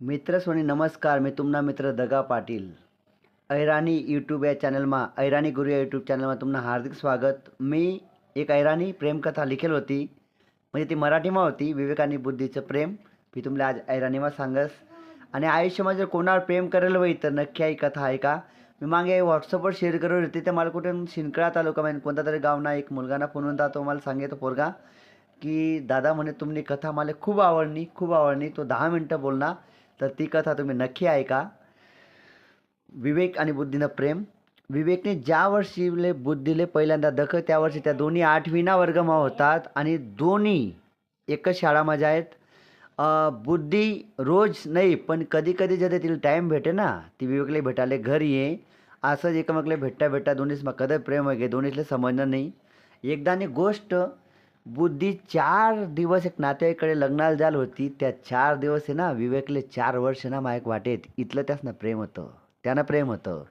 मित्र सोनी नमस्कार. मी तुमना मित्र दगा पाटील. ऐरानी यूट्यूब या चॅनलમાં ऐरानी गुरु या यूट्यूब चॅनलમાં तुमनं हार्दिक स्वागत. मी एक ऐरानी प्रेमकथा लिखेल होती, म्हणजे ती मराठीમાં होती. विवेक आणि बुद्धीचं प्रेम मी तुम्हाला आज ऐरानीમાં सांगस. आणि आयुष्यामध्ये जर कोणावर प्रेम करायला होई तर नक्की ही कथा ऐका. मी मागे व्हॉट्सअपवर शेअर करत होती, तर मला कुठून शिंदखेडा तालुका कोणता तरी गावना एक मुलगाना फोन होता. तो मला सांगेतो पोरगा की दादा म्हणे तुमनी कथा मला खूप आवडली. तो 10 मिनटं बोलणार, तर ती कथा तुम्ही नक्की ऐका. विवेक आणि बुद्धीनं प्रेम. विवेकने ज्या वर्षीले बुद्धीले पहिल्यांदा दख त्या वर्षी त्या दोन्ही 8वीना वर्गमा होतात आणि दोन्ही एकच शाळामध्ये आहेत. बुद्धी रोज नाही पण कधी कधी जर तिला टाईम भेटे ना, ती विवेकले भेटायला घरी ये. असंच एकमेकले भेटता दोन्हीच मग कधी प्रेम वगैरे दोन्हीतले समजणं नाही. एकदानी गोष्ट बुद्धी 4 दिवस एक नातेवाईकडे लग्नाला झाली होती. त्या 4 दिवस आहे ना, विवेकले 4 वर्ष ना मायक वाटेत इथलं त्यासनं प्रेम होतं. त्यानं प्रेम होतं.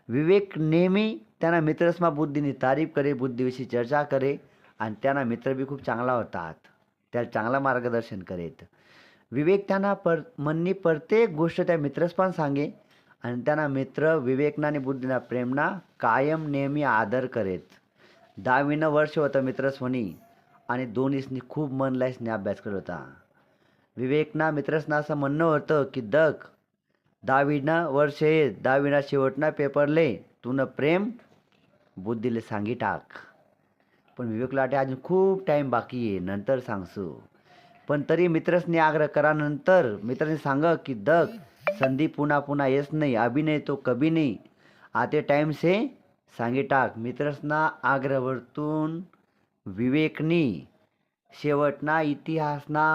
विवेक नेहमी त्यांना मित्रसमा बुद्धीनी तारीफ करे, बुद्धीविषयी चर्चा करे आणि त्यांना मित्र बी खूप चांगला होतात. त्याला चांगला मार्गदर्शन करेत. विवेक त्यांना म्हणणी प्रत्येक गोष्ट त्या मित्रस पण सांगे आणि त्यांना मित्र विवेकना आणि बुद्धीना प्रेमना कायम नेहमी आदर करेत. 10वीनं वर्ष होतं मित्रस्वनी आणि दोन्हीसनी खूप मन लाईसने अभ्यास करत होता. विवेकना मित्रसना असं म्हणणं होतं की 10वीनं वर्ष आहे, 10वीना शेवटना पेपरले तुनं प्रेम बुद्धीले सांगी टाक. पण विवेकला वाटे अजून खूप टाईम बाकी आहे, नंतर सांगसू. पण तरी मित्रसनी आग्रह करा. नंतर मित्रांनी सांग की संधी पुन्हा पुन्हा येस नाही, अभी नाही तो कभी नाही, आते टाईम से सांगी टाक. मित्रसना आग्रहवरतून विवेकनी शेवटना इतिहासना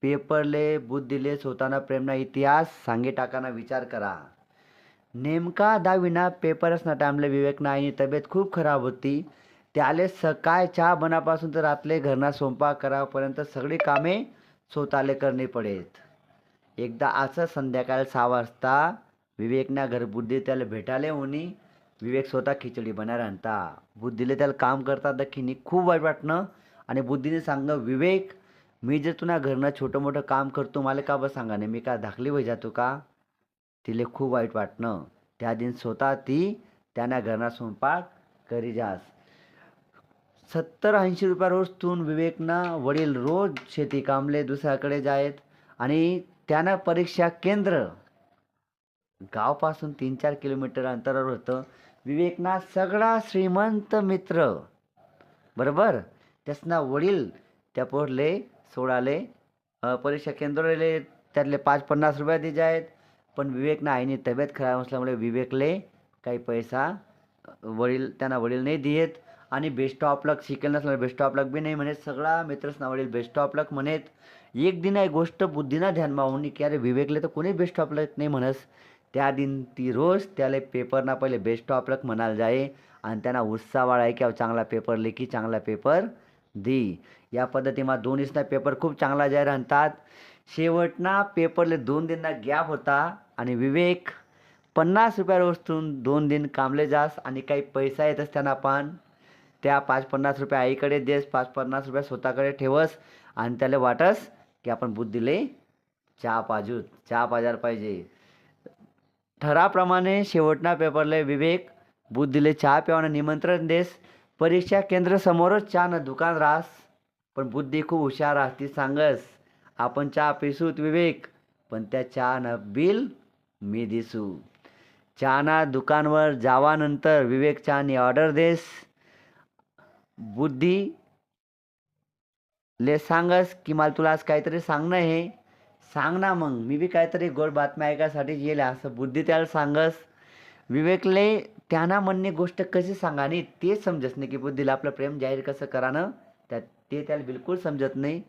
पेपरले बुद्धीले स्वतःना प्रेमना इतिहास सांगे टाकाना विचार करा. नेमका 10वीना पेपरसना टाईमले विवेकना आईनी तब्येत खूप खराब होती. त्याले सकाळ चहा बनापासून तर रातले घरना स्वयंपाक करापर्यंत सगळी कामे स्वतःले करणे पडेत. एकदा असं संध्याकाळ 6 वाजता विवेकना घर बुद्धी त्याला भेटायला होणी. विवेक स्वतः खिचडी बनायला आणता. बुद्धीले त्याला काम करता दखीनी खूप वाईट वाटणं आणि बुद्धीने सांग विवेक मी जर तुला घरनं छोटं मोठं काम करतो मला का बस सांगा नाही, मी काय धाकली वय जातो का. तिले खूप वाईट वाटणं. त्या दिन स्वतः ती त्यांना घरना स्वयंपाक करी जास. 70-80 रुपया रोज तून विवेकना वडील रोज शेती कामले दुसऱ्याकडे जायत आणि त्यानं परीक्षा केंद्र गावपासून 3-4 किलोमीटर अंतरावर होतं. विवेकना सगळा श्रीमंत मित्र बरोबर त्यासना वडील त्या पोरले सोडाले परीक्षा केंद्राले त्यातले 5-50 रुपये दे जायत. पण विवेकना आईने तब्येत खराब असल्यामुळे विवेकले काही पैसा वडील नाही देत आणि बेस्ट ऑफ लक शिकेल नसल्यामुळे बेस्ट ऑफ लक बी नाही म्हणत. सगळा मित्रसना वडील बेस्ट ऑफ लक म्हणत. एक दिन एक गोष्ट बुद्धीना ध्यानमा होऊन की अरे विवेकले तर कोणी बेस्ट ऑफ लक नाही म्हणस. त्या दिन ती रोज त्याला पेपरना पहिले बेस्ट ऑफ लक म्हणायला जाये आणि त्यांना उत्साह वाढाय की चांगला पेपर लेखी चांगला पेपर दी. या पद्धतीमा दोन्हीसना पेपर खूप चांगला जाहीर आणतात. शेवटना पेपरले 2 दिनना गॅप होता आणि विवेक 50 रुपया रोजतून 2 दिन कामले जास आणि काही पैसा येतच त्यांना पण त्या 5-50 रुपये आईकडे देस, 5-50 रुपये स्वतःकडे ठेवस आणि त्याला वाटस की आपण बुद्धीले चहा पाजायला पाहिजे. ठराप्रमाणे शेवटना पेपरले विवेक बुद्धीले चहा प्यावानं निमंत्रण देस. परीक्षा केंद्र समोरच चहानं दुकान राहस. पण बुद्धी खूप हुशार राहस. ती सांगस आपण चहा पिसूत विवेक, पण त्या चहानं बिल मी दिसू. चहाना दुकानवर जावानंतर विवेक चहानी ऑर्डर देस. बुद्धी ले सांगस की मला तुला आज काहीतरी सांगणं आहे, सांग ना. मग मी बी काहीतरी गोड बातम्या ऐकायसाठी येईल असं बुद्धी त्याला सांगस. विवेकले त्यांना म्हणणे गोष्ट कशी सांगानी ते समजत नाही की बुद्धीला आपलं प्रेम जाहीर कसं करानं ते त्याला बिलकुल समजत नाही.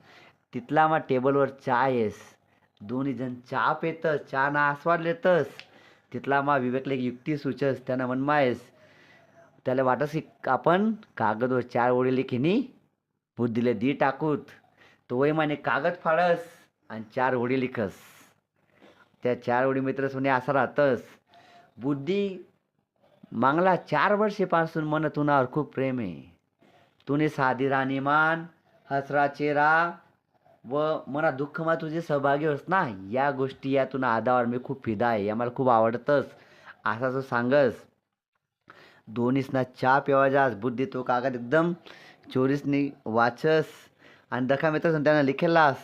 तिथला मग टेबलवर चहा येस. दोन्ही जण चहा पेतस, चहाना आस्वाद लेतस. तिथला मग विवेकले एक युक्ती सुचस. त्यानं म्हणमायस त्याला वाटस की आपण कागदवर 4 ओळी लिखीनी बुद्धीले दी टाकूत. तो वय माने कागद फाडस आणि 4 ओळी लिखस. त्या 4 ओळी मित्र सुने असा राहतस. बुद्धी मागला 4 वर्षेपासून मन तुनावर खूप प्रेम आहे. तुने साधी राणीमान, हसरा चेहरा, व मना दुःखमा तुझे सहभागी होस ना, या गोष्टी यातून आधावर मी खूप फिदा आहे, या मला खूप आवडतंच. असा जो सांगस दोन्हीसना चहा प्यावा जास बुद्धी तो कागद एकदम चोरीसनी वाचस आणि दखा मित्र त्यांना लिखेलास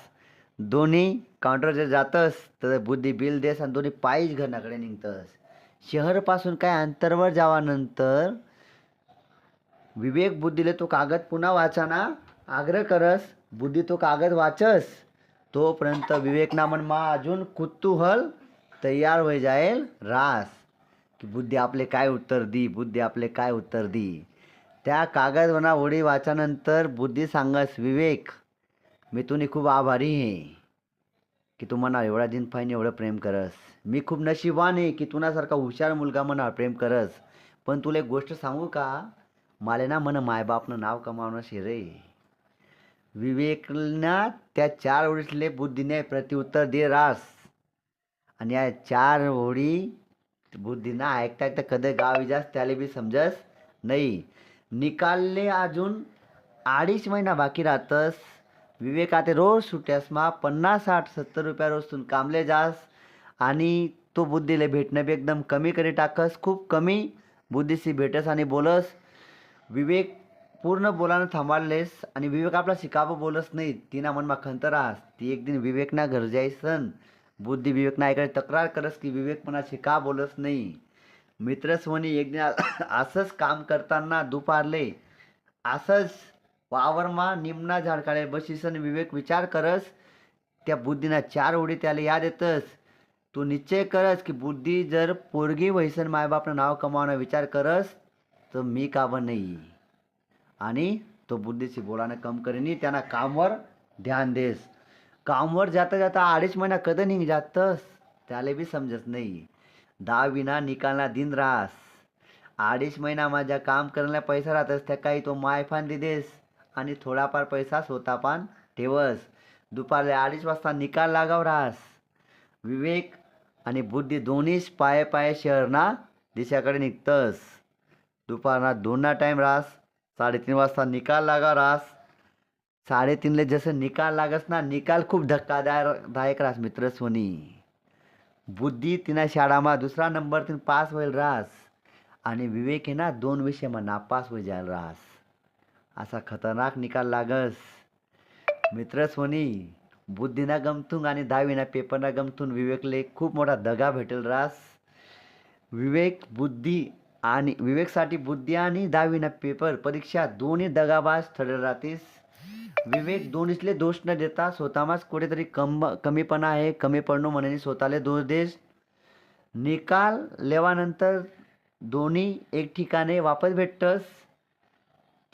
दोन्ही काउंटरवर जातस तर बुद्धी बिल देस आणि दोन्ही पायीच घरनाकडे निघतस. शहरपासून काय अंतरवर जावानंतर विवेक बुद्धीले तो कागद पुन्हा वाचाना आग्रह करस. बुद्धी तो कागद वाचस तोपर्यंत विवेकना मनमा अजून कुतूहल तयार होई जाईल रास की बुद्धी आपले काय उत्तर दी, बुद्धी आपले काय उत्तर दी. त्या कागदवना ओळी वाच्यानंतर बुद्धी सांगस विवेक मी तुनी खूप आभारी आहे की तू मना एवढा दिन पाहिजे एवढं प्रेम करस. मी खूप नशिबान आहे की तुनासारखा हुशार मुलगा मना प्रेम करस. पण तुला एक गोष्ट सांगू का, मला ना मन मायबापनं नाव कमावणं शे रे. विवेकना त्या 4 ओळीतले बुद्धीने प्रत्युत्तर दे रास आणि या 4 ओळी बुद्धीना ऐकता ऐकता कधी गावी जास त्याला बी समजस नाही. निकालले अजून 2.5 महिना बाकी राहतस. विवेक आता रोज सुट्यासमा 50-60-70 रुपया रोज तुन कामले जास आणि तो बुद्धीले भेटणं बी एकदम कमी करी टाकस. खूप कमी बुद्धीशी भेटस आणि बोलस. विवेक पूर्ण बोलानं थांबाडलेस आणि विवेक आपला शिकावं बोलस नाही. तिना मनमा खंत राहस. ती एक दिन विवेकना घर जाईसन बुद्धी विवेकना ऐकडे तक्रार करस की विवेक मना शिका बोलस नाही. मित्रस्वनी एक दिन असंच काम करताना दुपारले असंच वावरमा निमना झाडकाळे बसीसन विवेक विचार करस. त्या बुद्धीना 4 ओळी त्याला याद येतस. तू निश्चय करस की बुद्धी जर पोरगी वैसन मायबापनं नाव कमावणं विचार करस तर मी काबर नाही. आणि तो बुद्धीशी बोलानं कम करेनी त्यांना कामवर ध्यान देस. कामवर जाता जाता 2.5 महिना कधी निघ जातस त्याला बी समजत नाही. 10 निकालना दिन रास. 2.5 महिना माझ्या काम करण्याला पैसा राहतस त्या काही तो मायफान देस आणि थोडाफार पैसा स्वतःपान ठेवस. दुपारले 2:30 वाजता निकाल लागाव रास. विवेक आणि बुद्धी दोन्हीच पाये पाये शहरना दिशाकडे निघतस. दुपारना 2 टाईम रास. 3:30 वाजता निकाल लागा रास. 3:30ले जसं निकाल लागस ना, निकाल खूप धक्कादायक रास मित्रस्वनी. बुद्धी तिना शाळामा 2रा नंबर तीन पास होईल रास आणि विवेक आहे ना 2 विषयमा नापास होई जाईल रास. असा खतरनाक निकाल लागस मित्रस्वनी. बुद्धीना गमतून आणि 10वीना पेपरना गमतून विवेकले खूप मोठा दगा भेटेल रास. विवेकसाठी बुद्धी आणि 10वीना पेपर परीक्षा दोन्ही दगाबाज ठरले राहतीस. विवेक दोन्हीतले दोष न देता स्वतःमाच कुठेतरी कमीपणा आहे कमी पडणं म्हणून स्वतःले दोष देस. निकाल लेवानंतर दोन्ही एक ठिकाणी वापस भेटतस.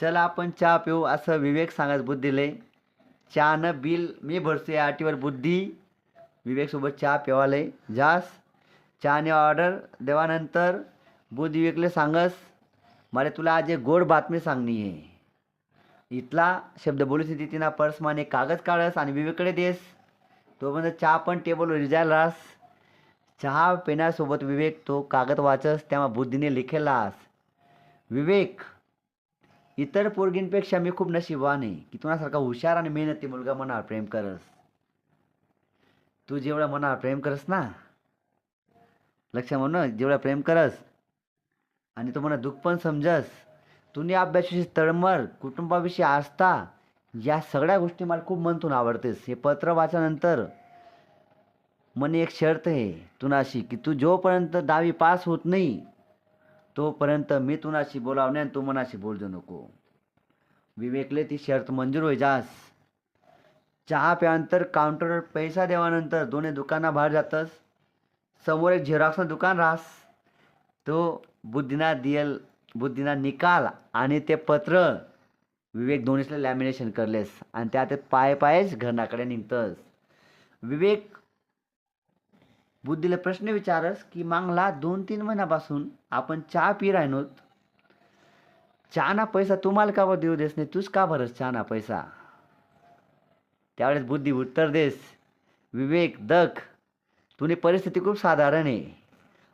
चला आपण चहा पिऊ असं विवेक सांगत बुद्धीले. चहानं बिल मी भरतो या अटीवर बुद्धी विवेकसोबत चहा पिवाले जास. चहाने ऑर्डर देवानंतर बुद्धी विवेकले सांगस मला तुला आज एक गोड बातमी सांगणी आहे. इथला शब्द बोलूस तिना पर्समाने कागद काढस आणि विवेककडे देस. तोपर्यंत चहा पण टेबलवर रिजायला रास. चहा पिण्यासोबत विवेक तो कागद वाचस. तेव्हा बुद्धीने लिखेलास विवेक इतर पोरगींपेक्षा मी खूप नशिबान आहे की तुझ्यासारखा हुशार आणि मेहनती मुलगा मनावर प्रेम करस. तू जेवढा मनावर प्रेम करस ना, लक्ष म्हणून जेवढा प्रेम करस आणि तो मना दुःख पण समजस. तुम्ही अभ्यासाची तळमळ कुटुंबाविषयी आस्था या सगळ्या गोष्टी मला खूप मनातून आवडतेस. हे पत्र वाचल्यानंतर मने एक शर्त आहे तुनाशी की तू जोपर्यंत 10वी पास होत नाही तोपर्यंत मी तुनाशी बोलावणे आणि तू मनाशी बोलजो नको. विवेकले ती शर्त मंजूर होई जास. चहा प्यानंतर काउंटरवर पैसा देवानंतर दोन्ही दुकाना बाहेर जातस. समोर एक झेरॉक्सचं दुकान रास. तो बुद्धीना निकाल आणि ते पत्र विवेक दोन्हीसले लॅमिनेशन करलेस आणि त्यात पाय पायच घरनाकडे निघतस. विवेक बुद्धीला प्रश्न विचारस की मागला 2-3 महिन्यापासून आपण चहा पी राहिनोत. चहाना पैसा तुम्हाला का देऊ देस नाही, तूच का भरस चहाना पैसा. त्यावेळेस बुद्धी उत्तर देस विवेक दख तुझी परिस्थिती खूप साधारण आहे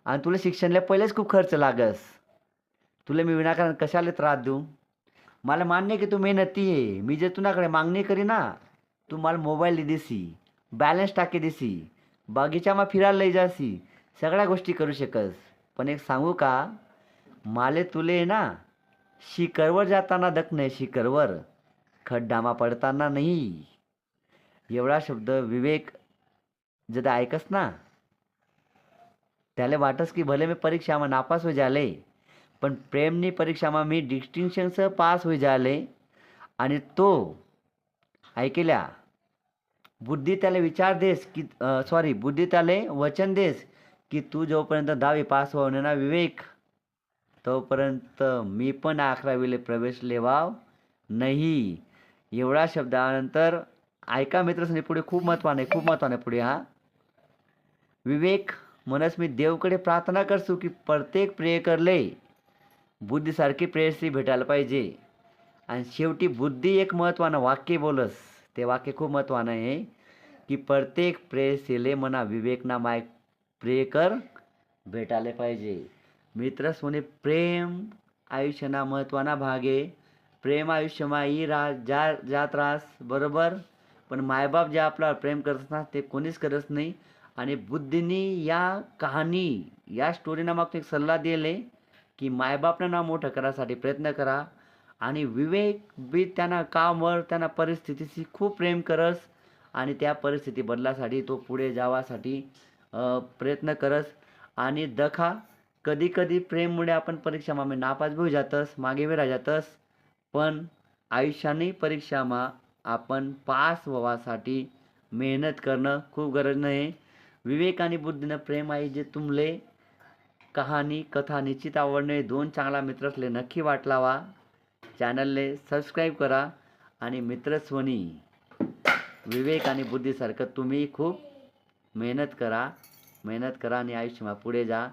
आणि तुला शिक्षणाला पहिलेच खूप खर्च लागस. तुला मी विनाकारण कशाला त्रास देऊ. मला मान्य की तू मेहनती आहे. मी जे तुझ्याकडे मागणी करी ना तुम्हाला मोबाईल देसी, बॅलन्स टाकी देसी, बगीचाમાં फिरायला लई जासी, सगळ्या गोष्टी करू शकस. पण एक सांगू का, माले तुले ना शिखरवर जाताना दख नाही, शिखरवर खड्डामा पडताना नाही. एवढा शब्द विवेक जर ऐकस ना, त्याला वाटस की भले मी परीक्षाમાં नापास होई जाले, पण प्रेमनी परीक्षाમાં मी डिस्टिंक्शनसह पास होई जाले. आणि तो ऐकल्या बुद्धी त्याला विचार देस की बुद्धी त्याला वचन देस की तू जोपर्यंत 10वी पास होणे ना विवेक, तोपर्यंत मी पण 11वीला प्रवेश लेवाव नाही. एवढा शब्दानंतर ऐका मित्रसनी, पुढे खूप महत्त्वाने, खूप महत्त्वाने पुढे हा. विवेक म्हणस मी देवकडे प्रार्थना करसू की प्रत्येक प्रेयकरले बुद्धीसारखी प्रेयसी भेटायला पाहिजे. आणि शेवटी बुद्धी एक महत्त्वानं वाक्य बोलस, ते वाक्य खूप महत्त्वानं आहे की प्रत्येक प्रेयसीले मना विवेकना माय प्रेयकर भेटायला पाहिजे. मित्र सोने, प्रेम आयुष्यना महत्त्वाना भाग आहे. प्रेम आयुष्यमा ही जात रास बरोबर, पण मायबाप जे आपल्यावर प्रेम करत ना ते कोणीच करत नाही. आणि बुद्धीनी या कहाणी, या स्टोरीना मागतो एक सल्ला दिले की मायबापनं ना मोठं करायसाठी प्रयत्न करा. आणि विवेक बी त्यांना कामवर, त्यांना परिस्थितीशी खूप प्रेम करस आणि त्या परिस्थिती बदलासाठी तो पुढे जावासाठी प्रयत्न करस. आणि दखा कधी कधी प्रेममुळे आपण परीक्षाમાં नापास भी होई जातस, मागे भी राह जातस, पण आयुष्याने परीक्षाમાં आपण पास व्हावासाठी मेहनत करणं खूप गरज आहे. विवेक आणि बुद्धीनं प्रेम आहे जे तुमले कहाणी कथा निश्चित आवडणे. 2 चांगला मित्रसले नक्की वाटलावा. चॅनलले सबस्क्राईब करा आणि मित्रस्वनी विवेक आणि बुद्धीसारखं तुम्ही खूप मेहनत करा आणि आयुष्यात पुढे जा.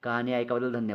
कहाणी ऐकाबद्दल धन्यवाद.